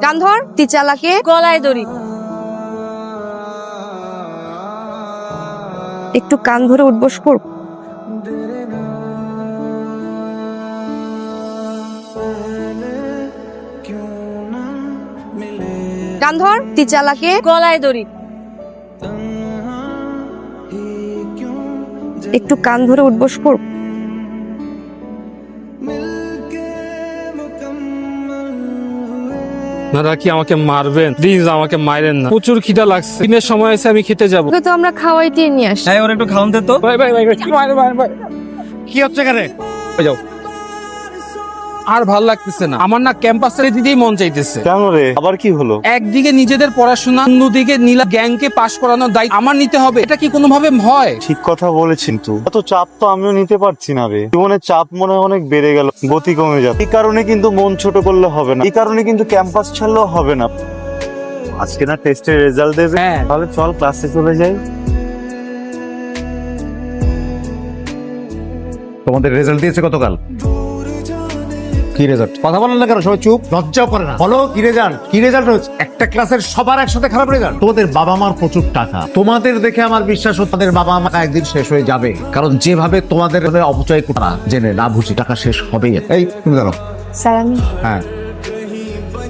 কান ধর, তিচালাকে গলায় দড়ি। একটু কান ধরে উঠবস কর। কান ধর, তিচালাকে গলায় দড়ি। একটু কান ধরে উঠবস কর। আপনারা কি আমাকে মারবেন? প্লিজ আমাকে মারেন না, প্রচুর খিদা লাগছে। দিনের সময় এসে আমি খেতে যাবো। ওকে তো আমরা খাওয়াইতে নিয়ে আসি। হ্যাঁ, ওর একটু খাওয়ান দে তো। ভাই ভাই ভাই ভাই, ভাই কি হচ্ছে এখানে? যাও। আর ভাল লাগতেছে না, আমার না ক্যাম্পাসে দিতেই মন চাইতেছে। কেন রে, আবার কি হলো? একদিকে নিজেদের পড়াশোনা, অন্যদিকে নীলা গ্যাংকে পাশ করানোর দায়িত্ব আমার নিতে হবে। এটা কি কোনোভাবে হয়? ঠিক কথা বলেছেন তো। এত চাপ তো আমিও নিতে পারছি না রে। জীবনের চাপ মনে হয় অনেক বেড়ে গেল, গতি কমে যাবে। এই কারণে কিন্তু মন ছোট করলে হবে না, এই কারণে কিন্তু ক্যাম্পাস ছাড়লেও হবে না। আজকে না টেস্টের রেজাল্ট দেবে, হ্যাঁ। তাহলে চল ক্লাসে চলে যাই। তোমাদের রেজাল্ট দিয়েছে গতকাল। কি রেজাল্ট? কথা বলেন না কেন? সবাই চুপ, লজ্জাও করে না। বলো কি রেজাল্ট? কি রেজাল্ট হয়েছে? একটা ক্লাসের সবার একসাথে খারাপ রেজাল্ট। তোমাদের বাবা মার প্রচুর টাকা, তোমাদের দেখে আমার বিশ্বাস হচ্ছে তাদের বাবা মা একদিন শেষ হয়ে যাবে, কারণ যেভাবে তোমাদের অপচয় করা জেনে না বুঝি টাকা শেষ হবেই। এই তুমি জানো? স্যার আমি হ্যাঁ,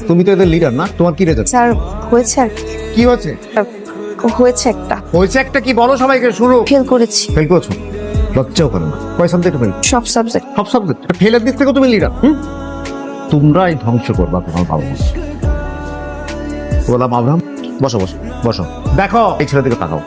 তুমি তো এদের লিডার না? তোমার কি রেজাল্ট? স্যার হয়েছে আর কি। কি হয়েছে? হয়েছে একটা হয়েছে একটা কি? বলো সবাইকে, শুরু। ফেল করেছি ফেল করেছো? লজ্জাও করে না? কয় সাবজেক্টে ফেল? সব সাবজেক্ট। সব সাবজেক্ট ফেলের দিক থেকে তুমি লিডার। তোমরাই ধ্বংস করবা তোমার বাবা মা। বললাম আব্রাহাম, বসো বসো বসো। দেখো এই ছেলে দিকে তাকাও,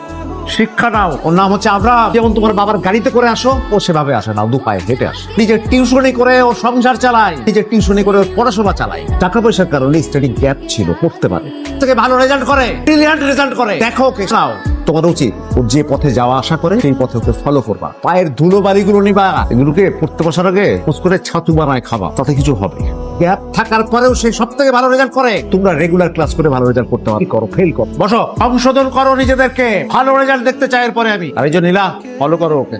শিক্ষা নাও। ওর নাম হচ্ছে আব্রাহাম। যেমন তোমার বাবার গাড়িতে করে আসো, ও সেভাবে আসে না, দু পায়ে হেঁটে আসে। নিজের টিউশনি করে ও সংসার চালায়, নিজের টিউশনি করে ও পড়াশোনা চালায়। টাকা পয়সার কারণে স্টাডি গ্যাপ ছিল, পড়তে পারে, থেকে ভালো রেজাল্ট করে, ব্রিলিয়ান্ট রেজাল্ট করে। দেখো ওকে নাও। তোমার উচিত ও যে পথে যাওয়া আশা করে সেই পথে ওকে ফলো করবা। পায়ের ধুলো বাড়িগুলো নিবা, এগুলোকে পড়তে বসার আগে খোঁজ করে ছাতু বানায় খাবা, তাতে কিছু হবে। গ্যাপ থাকার পরেও সে সব থেকে ভালো রেজাল্ট করে। তোমরা রেগুলার ক্লাস করে ভালো রেজাল্ট করতে পারো, কি করো? ফেল করো। বসো, সংশোধন করো নিজেদেরকে। ভালো রেজাল্ট দেখতে চাই এরপরে আমি। আর এই যে নীলা, ফলো করো ওকে।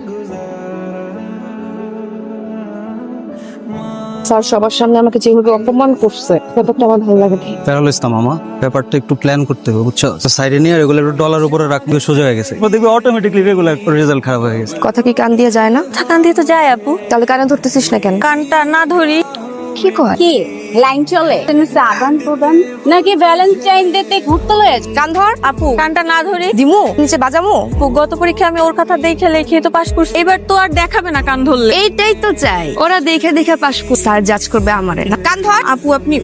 স্যার সবার সামনে আমাকে যেভাবে অপমান করছে ব্যাপারটা আমার ভালো লাগে না। ফেরুল ইসলাম মামা, ব্যাপারটা একটু প্ল্যান করতে হবে, বুঝছো? সাইডে নিয়ে রেগুলার ডলার উপরে রাখলে সোজা হয়ে গেছে, দেখবি অটোমেটিকলি রেগুলার রেজাল্ট খারাপ হয়ে গেছে। কথা কি কান দিয়ে যায় না? কান দিয়ে তো যায় আপু। তাহলে কানে ধরতেছিস না কেন? কানটা না ধরি কি কয়? কি লাইন চলে? আদান প্রদান নাকি ভ্যালেন্টাইন ডেতে ঘুরতে লয়ে যাচ্ছে? কান ধর আপু কানটা না ধরি দিমু নিচে বাজামু। আপু, গত পরীক্ষা আমি ওর কথা দেখে লেখে তো পাশ করছি, এবার তো আর দেখাবে না কান ধরলে। এইটাই তো চাই, ওরা দেখে দেখে পাস করছে। স্যার জাজ করবে আমারে না। কান ধর। আপু আপনি